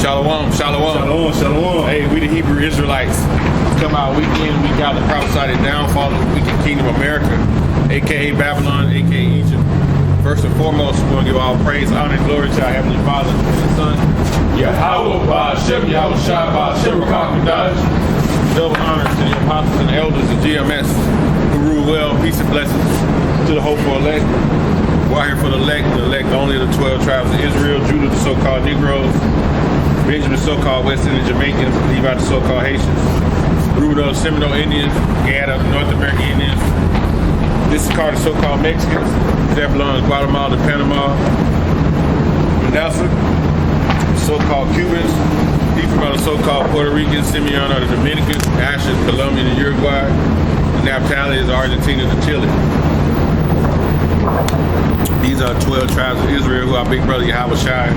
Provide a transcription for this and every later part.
Shalom. Shalom, shalom. Hey, we the Hebrew Israelites. Come out weekend, we got the prophesied downfall of the wicked kingdom of America, aka Babylon, aka Egypt. First and foremost, we're going to give all praise, honor, and glory to our Heavenly Father and His Son, Yahweh Ba'Shem, Yahweh Shai Ba'Shem, Rakakadash. Double honor to the apostles and elders of GMS who rule well, peace and blessings to the hopeful elect. We're out here for the elect only of the 12 tribes of Israel, Judah, the so-called Negroes, Benjamin, the so-called West Indian Jamaicans, Levi, the so-called Haitians, Reuben, the Seminole Indians, Gad, the North American Indians. This is called the so-called Mexicans, Zebulon, Guatemala, Panama, Manasseh, so-called Cubans, Ephraim, the so-called Puerto Ricans, Simeon are the Dominicans, Asher, Colombia, and Uruguay, and Naphtali is Argentina and Chile. These are 12 tribes of Israel who our big brother Yahweh Shai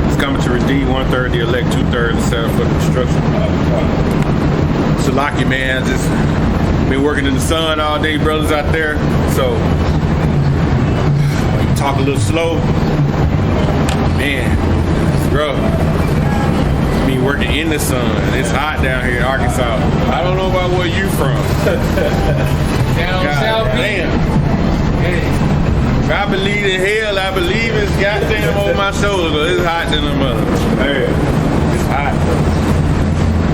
is coming to redeem 1/3, the elect 2/3, and set up for the destruction. Salaki, man, just been working in the sun all day, brothers out there. So, talk a little slow. Man, it's rough. I mean, working in the sun. It's hot down here in Arkansas. I don't know about where you from. Down South Damn. If I believe in hell, I believe it's goddamn on my shoulders, but it's hot than a mother. Man, it's hot.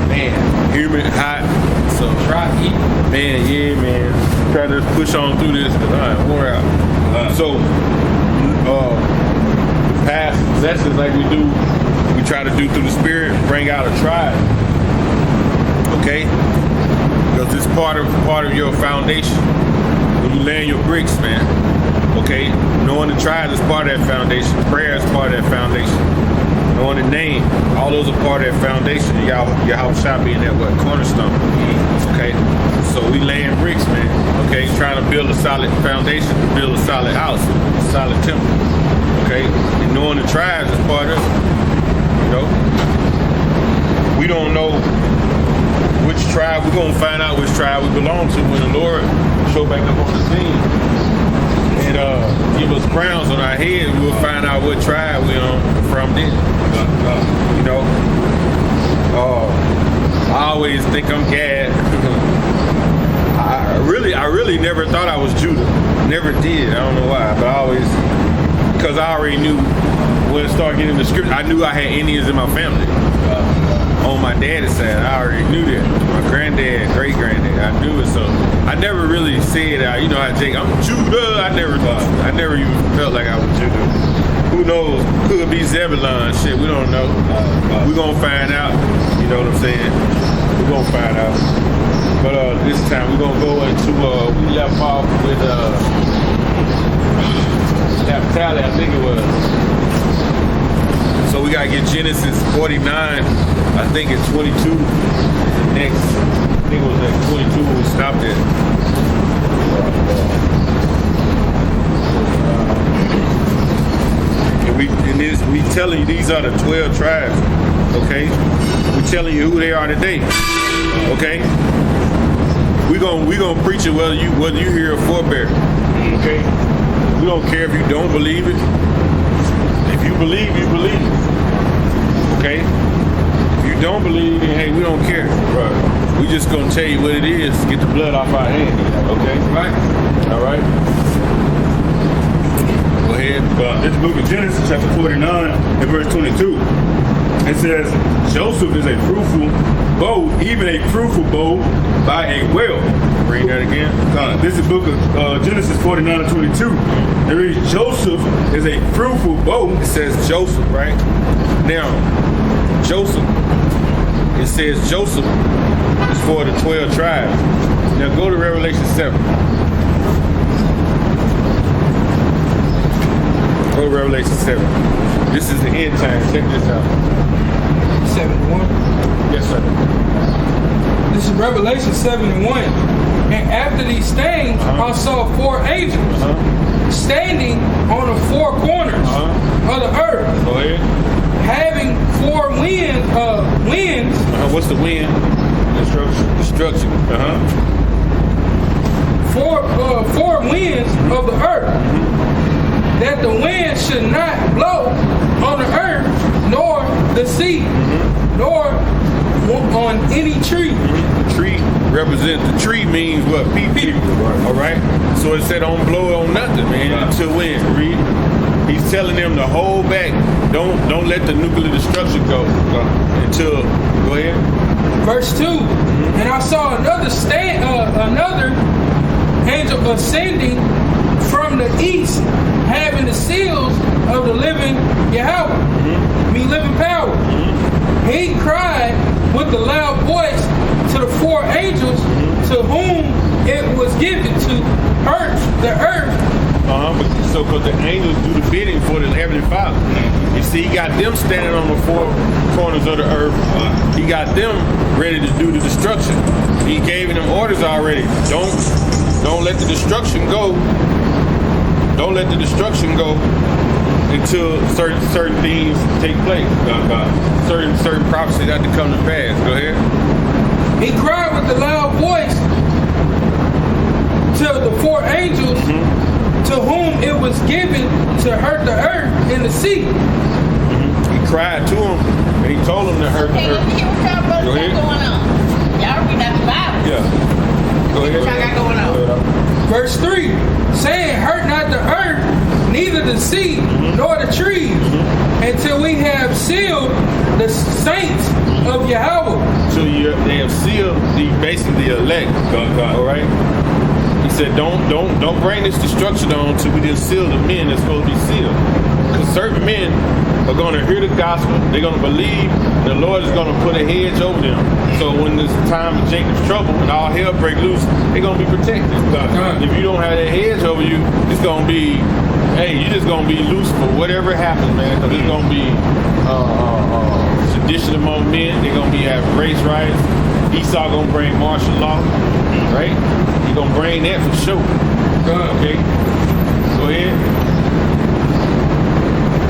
Man, humid, hot. So, man, yeah, man. Try to push on through this because I'm wore out. So, the past possessions like we try to do through the spirit, bring out a tribe. Okay? Because it's part of your foundation. When you land your bricks, man. Okay? Knowing the tribe is part of that foundation. Prayer is part of that foundation. Knowing the name, all those are part of that foundation. Yahweh Shai being that what? Cornerstone. Okay? So we laying bricks, man. Okay? Trying to build a solid foundation, to build a solid house, a solid temple. Okay? And knowing the tribes is part of it. You know? We don't know which tribe, we're going to find out which tribe we belong to when the Lord show back up on the scene and give us crowns on our head. We'll find out what tribe we're from then. You know? I always think I'm Gad. I really never thought I was Judah. Never did. I don't know why, but I always, because I already knew when I started getting the script, I knew I had Indians in my family. On my daddy's side, I already knew that. My granddad, great-granddad, I knew it. So I never really said, you know how Jake, I'm Judah. I never even felt like I was Judah. Who knows? Could be Zebulon. Shit, we don't know. We're going to find out. You know what I'm saying? We're going to find out. But this time we're going to go into, we left off with Naphtali, I think it was. So we gotta get Genesis 49, I think it's 22 next. I think it was like 22 when we stopped it. And we telling you these are the 12 tribes, okay? We telling you who they are today, okay? We gonna preach it whether you hear a forebear, okay? We don't care if you don't believe it. If you believe, you believe. Okay? If you don't believe, then hey, we don't care. Right. We just gonna tell you what it is, get the blood off our hands. Okay? Right? Alright. Go ahead. This book of Genesis, chapter 49, and verse 22. It says, Joseph is a fruitful bow, even a fruitful bow by a well. Read that again. This is book of Genesis 49 and 22. It reads, Joseph is a fruitful bow. It says Joseph, right? Now, Joseph, it says Joseph is for the 12 tribes. Now go to Revelation 7. Go to Revelation 7. This is the end time. Check this out. 7:1. Yes, sir. This is Revelation 7:1. And after these things, I saw 4 angels standing on the 4 corners of the earth. Go ahead. Having 4 winds. What's the wind? Destruction. 4 winds of the earth, that the wind should not blow on the earth nor the sea, nor on any tree. The tree represents, the tree means what? People. All right? So it said don't blow on nothing, man, until when? Read. He's telling them to hold back. Don't let the nuclear destruction go until, go ahead. Verse 2, and I saw another angel ascending from the east, having the seals of the living Yahweh, living power. He cried with a loud voice to the 4 angels to whom it was given to purge the earth. So because the angels do the bidding for the Heavenly Father. You see, he got them standing on the 4 corners of the earth. He got them ready to do the destruction. He gave them orders already. Don't let the destruction go. Don't let the destruction go until certain things take place. Certain prophecies got to come to pass. Go ahead. He cried with a loud voice to the 4 angels to whom it was given to hurt the earth and the sea. He cried to them and he told them to hurt the earth. Go ahead. What's going on? Y'all read that Bible. Yeah. Go ahead. What y'all got going on? Verse 3, saying, hurt not the earth, neither the sea, nor the trees, until we have sealed the saints of Yahweh. So they have sealed basically the elect. All right. He said, don't bring this destruction on until we didn't seal the men that's supposed to be sealed. Because certain men are going to hear the gospel, they're going to believe, the Lord is going to put a hedge over them. So when it's time of Jacob's trouble and all hell break loose, they're going to be protected. If you don't have that hedge over you, it's going to be, you're just going to be loose for whatever happens, man. Because it's going to be sedition among men. They're going to be having race riots. Esau going to bring martial law, right? He's going to bring that for sure. Okay? Go ahead.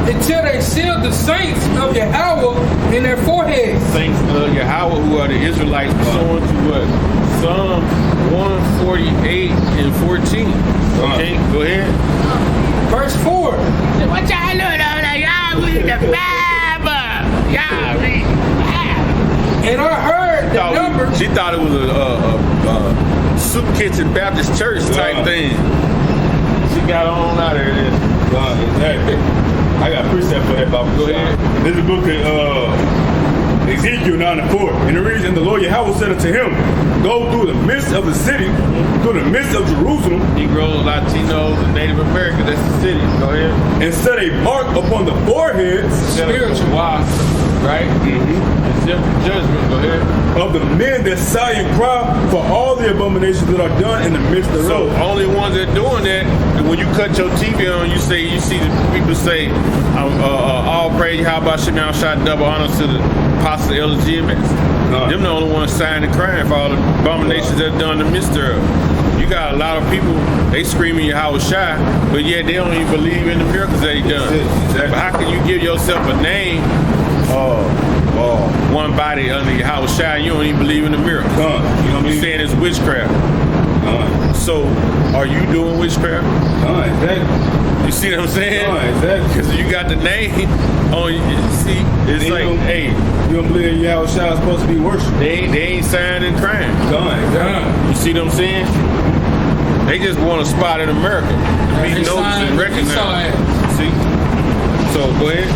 Until they sealed the saints of Yahweh in their foreheads. Saints of Yahweh, who are the Israelites, pursuant to what? Psalm 148 and 14. Okay, go ahead. Verse 4. What y'all doing over there? Y'all read the Bible. Y'all read the Bible. And I heard the number. She thought it was a soup kitchen Baptist church type thing. She got on out of there. Exactly. I got a precept for that, Bob. Go ahead. This is a book of Ezekiel 9:4. And the reason the Lord Yahweh said unto him, go through the midst of the city, through the midst of Jerusalem. Negroes, Latinos, and Native Americans, that's the city. Go ahead. And set a mark upon the foreheads. Spiritual. Wow. Right? It's judgment. Go ahead. Of the men that sigh and cry for all the abominations that are done in the midst of the So road. only ones that doing that, when you cut your TV on, you see the people say, all praise, how about Shemal shot double honor to the apostle illegitimate. Them the only ones sighing and crying for all the abominations that done in the midst of. You got a lot of people, they screaming Yahweh Shai, but yet they don't even believe in the miracles that he done. But how can you give yourself a name, one body under Yahweh Shai, and you don't even believe in the miracle? You know what I'm saying? It's witchcraft. So, are you doing witchcraft? Exactly. You see what I'm saying? Exactly. Because you got the name on you. See, it's like, hey, you don't believe Yahweh Shai is supposed to be worshipped. they ain't sighing and crying. Exactly. You see what I'm saying? They just want a spot in America to be noticed and recognized. See? So go ahead.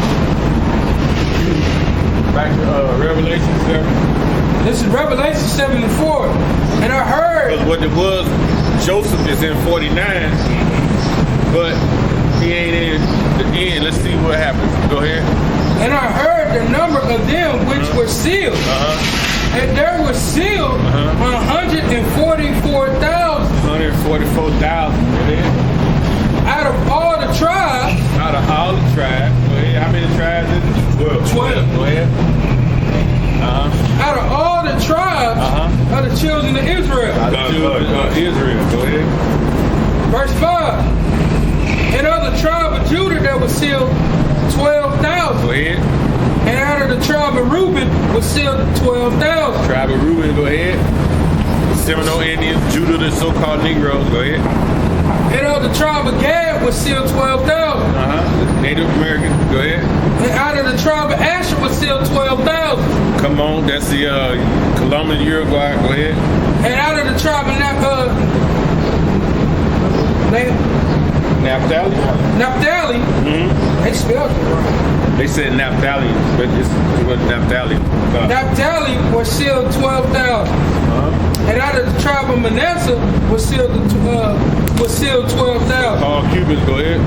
Back to Revelation 7. This is Revelation 7:4. And I heard. Because what it was, Joseph is in 49, but he ain't in the end. Let's see what happens. Go ahead. And I heard the number of them which were sealed. And there was sealed 144,000. 144,000. Out of all the tribes. Out of all the tribes. Go ahead. How many tribes is it? 12. Go ahead. Out of all the tribes of the children of Israel. Israel. Go ahead. Verse 5. And of the tribe of Judah that was sealed 12,000. Go ahead. And out of the tribe of Reuben was sealed 12,000. Tribe of Reuben, go ahead. Seminole Indians, Judah, the so-called Negroes, go ahead. And of the tribe of Gad was sealed 12,000. Native Americans, go ahead. And out of the tribe of Asher was sealed 12,000. Come on, that's the Columbus, Uruguay. Go ahead. And out of the tribe of Naphtali, they spelled it wrong. They said Naphtali, but this was Naphtali. Naphtali was sealed 12,000. And out of the tribe of Manasseh was sealed 12,000. All Cubans, go ahead.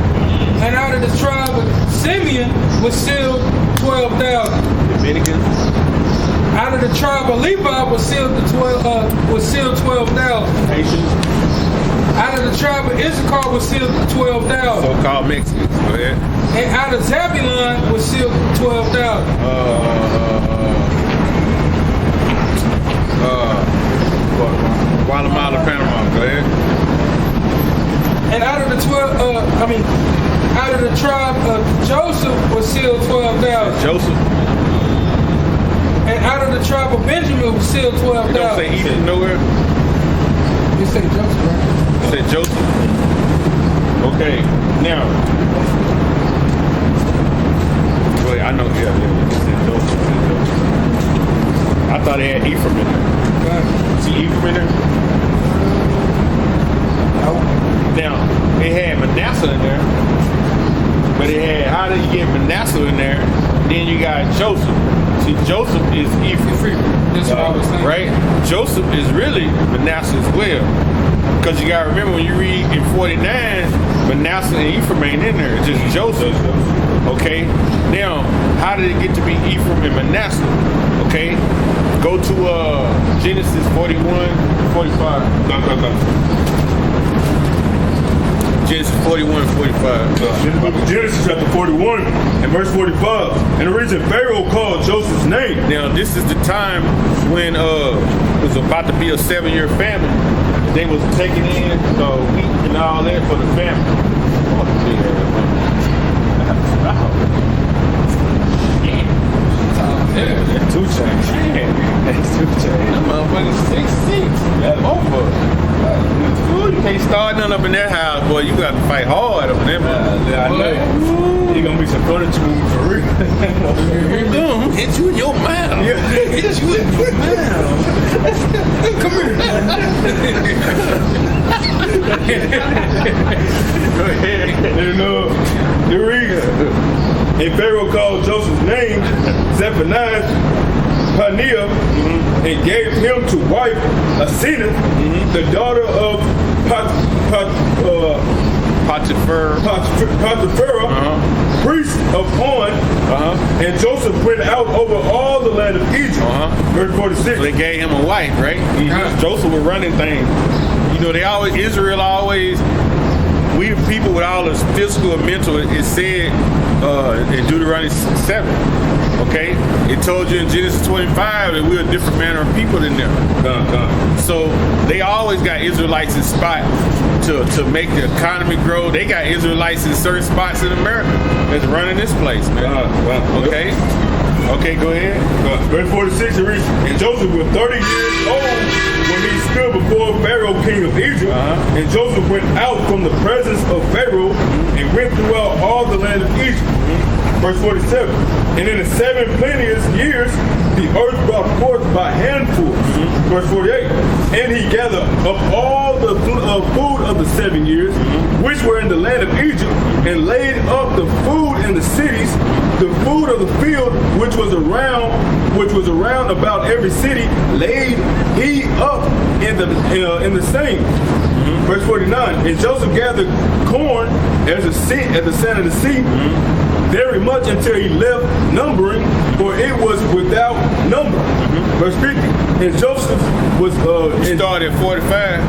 And out of the tribe of Simeon was sealed 12,000. Dominicans. Out of the tribe of Levi was sealed 12,000. Haitians. Out of the tribe of Issachar was sealed 12,000. So-called Mexicans, go ahead. And out of Zebulun was sealed 12,000. Guatemala, Panama, go ahead. And out of the out of the tribe of Joseph was sealed 12,000. Joseph. And out of the tribe of Benjamin was sealed It don't say 12,000. Ephraim nowhere. You say Joseph, right? It said Joseph. Okay, now. Wait, I know, yeah. It said Joseph. I thought it had Ephraim in there. See Ephraim in there? Now, it had Manasseh in there. But it had, how did you get Manasseh in there? Then you got Joseph. See, Joseph is Ephraim. That's what I was saying. Right? Joseph is really Manasseh as well. Because you got to remember when you read in 49, Manasseh and Ephraim ain't in there. It's just Joseph. Okay? Now, how did it get to be Ephraim and Manasseh? Okay? Go to Genesis 41, 45. Genesis 41, 45. Genesis chapter 41 and verse 45. And the reason Pharaoh called Joseph's name. Now, this is the time when it was about to be a 7-year famine. They was taking in wheat and all that for the family. That's 2 chains. That's 2 chains. That motherfucker's 6'6". That's over. You can't start nothing up in that house, boy. You got to fight hard up in that motherfucker. I know. You're going to be some furniture moving for real. Hit you in your mouth. Hit you in your mouth. Come here. Go ahead. And it reads, and Pharaoh called Joseph's name Zephaniah Paneah, and gave him to wife Asenath, the daughter of Potiphar, priest of On. And Joseph went out over all the land of Egypt. Verse 46. So they gave him a wife, right? Joseph was running things. You know, Israel always, we people with all this physical and mental, it said in Deuteronomy 7, okay? It told you in Genesis 25 that we're a different manner of people than them. So they always got Israelites in spots to make the economy grow. They got Israelites in certain spots in America that's running this place, man. Okay? Okay, go ahead. Verse 46, it reads, and Joseph was 30 years old when he stood before Pharaoh, king of Egypt. And Joseph went out from the presence of Pharaoh and went throughout all the land of Egypt. Verse 47, and in the 7 plenteous years, the earth brought forth by handfuls. Verse 48, and he gathered up all the food of the 7 years, which were in the land of Egypt, and laid up the food in the cities, the food of the field, which was around about every city, laid he up in the same. Verse 49, and Joseph gathered corn as the sand of the sea, very much until he left numbering, for it was without number. Verse 50, and Joseph was It started at 45.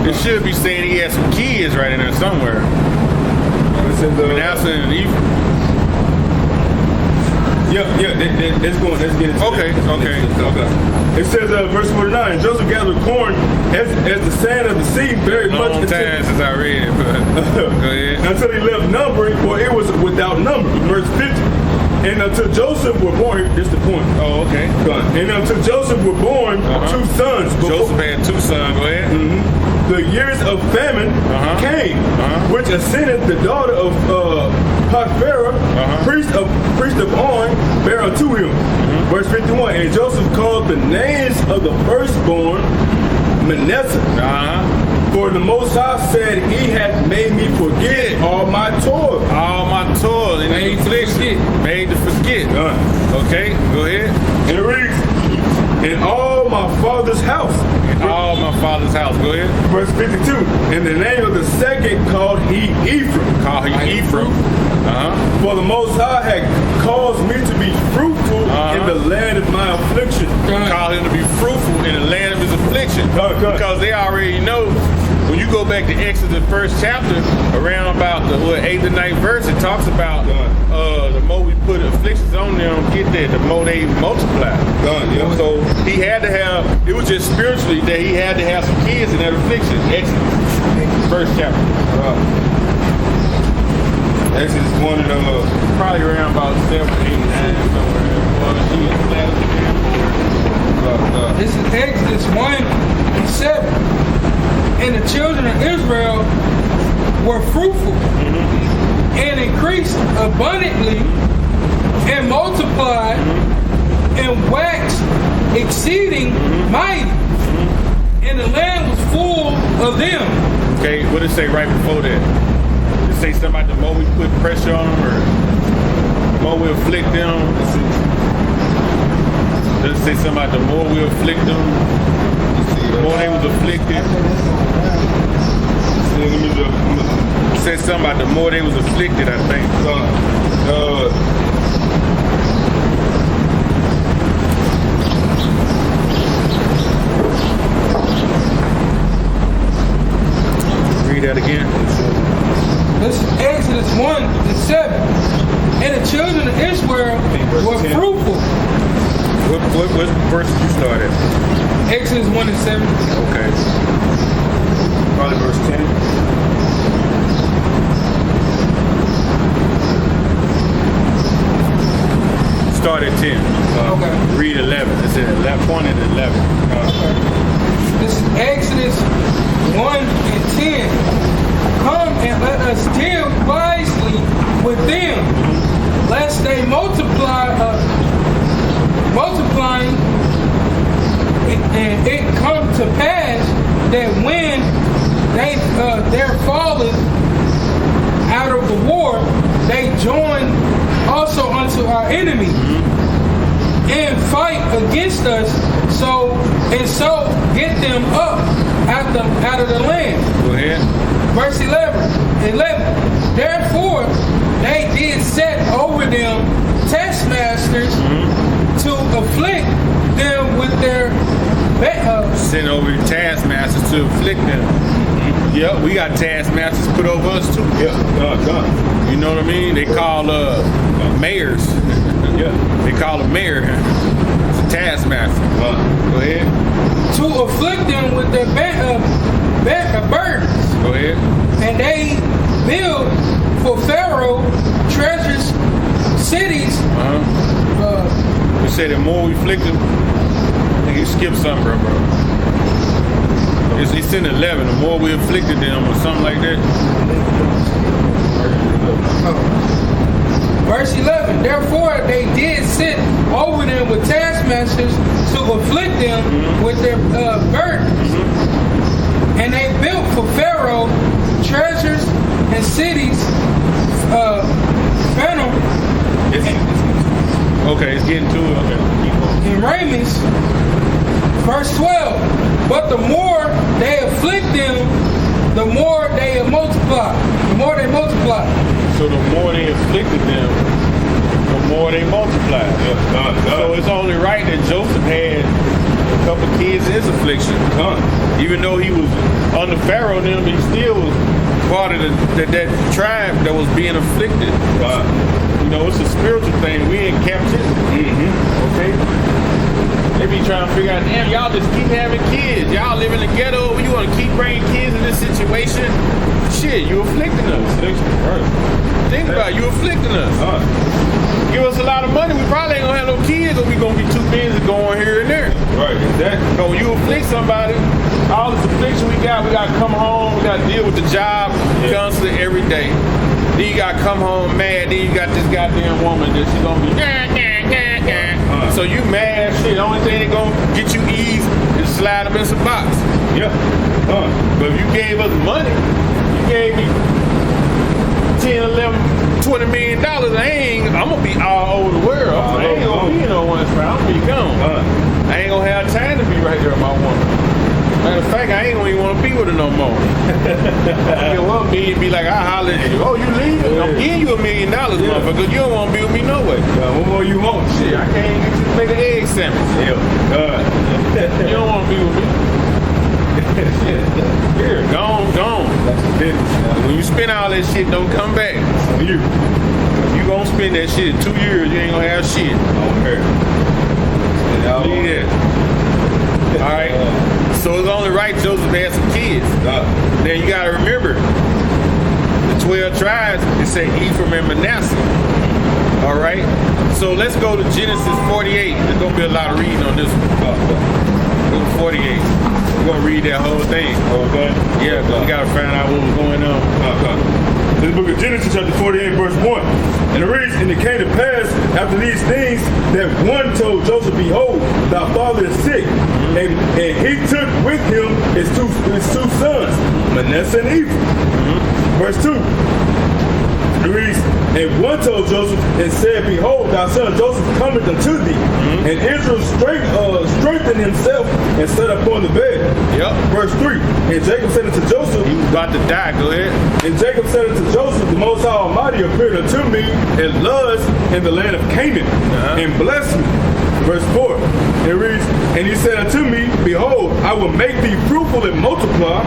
It should be saying he had some kids right in there somewhere. Manasseh and Ephraim. Let's get into Okay. It says, verse 49, Joseph gathered corn as the sand of the sea, very much Long time since I read it, but go ahead. until he left numbering, for it was without number. Verse 50. And until Joseph were born, this is the point. Oh, okay. And until Joseph were born 2 sons. Joseph had 2 sons, go ahead. The years of famine came, which Asenath, the daughter of Potiphar, priest of On, bare unto him. Verse 51. And Joseph called the names of the firstborn Manasseh. For the Most High said, He hath made me forget all my toil. All my toil and Made to affliction. forget. Made to forget. Okay, go ahead. And it reads, in all my father's house. All my father's house. Go ahead. Verse 52. And the name of the second called he Ephraim. Call him Ephraim. For the Most High had caused me to be fruitful in the land of my affliction. Call him to be fruitful in the land of his affliction. Because they already know. When you go back to Exodus, the first chapter, around about the 8th and 9th verse, it talks about the more we put afflictions on them, get that, the more they multiply. So he had to have, it was just spiritually that he had to have some kids in that affliction. Exodus, first chapter. Exodus 1 and Probably around about 7, 8, 9, somewhere. This is Exodus 1 and 7. And the children of Israel were fruitful and increased abundantly and multiplied and waxed exceeding mighty. And the land was full of them. Okay, what did it say right before that? Did it say something about the more we put pressure on them or the more we afflict them? Does it say something about the more we afflict them? The more they was afflicted. It said something about the more they was afflicted, I think. Read that again. This is Exodus 1 and 7. And the children of Israel were fruitful. What verse did you start at? Exodus 1 and 7. Okay. probably verse 10. Start at 10. Okay. Read 11. It's in 11. Point at 11. This is Exodus 1 and 10. Come and let us deal wisely with them, lest they multiplying, and it come to pass that when they're fallen out of the war, they join also unto our enemy and fight against us, so get them up out of the land. Go ahead. Verse 11. Therefore, they did set over them taskmasters to afflict them with their Send over your taskmasters to afflict them. Yep, we got taskmasters put over us too. Yeah, You know what I mean? They call mayors. yeah. They call a mayor. It's a taskmaster. Go ahead. to afflict them with their burdens. Go ahead. And they build for Pharaoh treasures, cities. You say the more we afflict them, you skip something, bro. It's in 11. The more we afflicted them or something like that. Verse 11. Therefore they did sit over them with taskmasters to afflict them with their burdens. And they built for Pharaoh treasures and cities. Okay, it's getting to it. Okay. And raiments. Verse 12. But the more they afflict them, the more they multiply. The more they multiply. So the more they afflicted them, the more they multiplied. So it's only right that Joseph had a couple kids in his affliction. Even though he was under Pharaoh and them, he still was part of that tribe that was being afflicted. You know, it's a spiritual thing. We in captivity. Okay? They be trying to figure out, damn, y'all just keep having kids. Y'all live in the ghetto. You want to keep bringing kids in this situation? Shit, you afflicting us. Think about it, you afflicting us. Give us a lot of money, we probably ain't gonna have no kids, or we gonna be too busy going here and there. Right, exactly. So when you afflict somebody, all this affliction we gotta come home, we gotta deal with the job constantly every day. Then you gotta come home mad, then you got this goddamn woman that she's gonna be so So you mad shit. The only thing that gonna get you ease is slide them in some box. Yeah. But if you gave us money, you gave me 10, 11, $20 million, I'm gonna be all over the world. I ain't gonna be in no one spot. I'm gonna be gone. I ain't gonna have time to be right there with my woman. Matter of fact, I ain't gonna even want to be with her no more. You want me to be like, I holler at you. Oh, you leaving? I'm giving you $1 million, motherfucker. You don't want to be with me no way. What more you want? Shit, I can't even get you to make an egg sandwich. You don't want to be with me. Here, gone. That's the business. When you spend all that shit, don't come back. You. You gonna spend that shit in 2 years, you ain't gonna have shit. Leave that. Alright. So it's only right Joseph had some kids. Now you gotta remember, the 12 tribes, it say Ephraim and Manasseh. Alright? So let's go to Genesis 48. There's gonna be a lot of reading on this one. Go to 48. We're gonna read that whole thing. Okay. Yeah, but we gotta find out what was going on. In the book of Genesis, chapter 48, verse 1. And it reads, and it came to pass after these things that one told Joseph, behold, thy father is sick. And he took with him his two sons, Manasseh and Ephraim. Verse 2. It reads, and one told Joseph and said, behold, thy son Joseph cometh unto thee. And Israel strengthened himself and sat upon the bed. Verse 3. And Jacob said unto Joseph, he was about to die, go ahead. And Jacob said unto Joseph, the Most High Almighty appeared unto me at Luz in the land of Canaan, and blessed me. Verse 4, it reads, and he said unto me, behold, I will make thee fruitful and multiply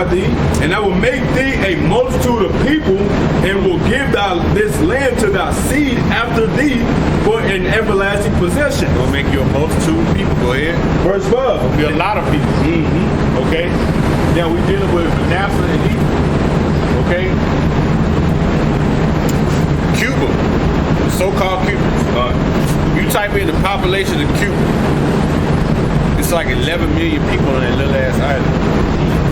thee, and I will make thee a multitude of people, and will give this land to thy seed after thee for an everlasting possession. Gonna make you a multitude of people, go ahead. Verse 5. Gonna be a lot of people. Okay? Now we're dealing with Manasseh and Ephraim. Okay? Cuba, so-called Cubans. You type in the population of Cuba, it's like 11 million people on that little ass island.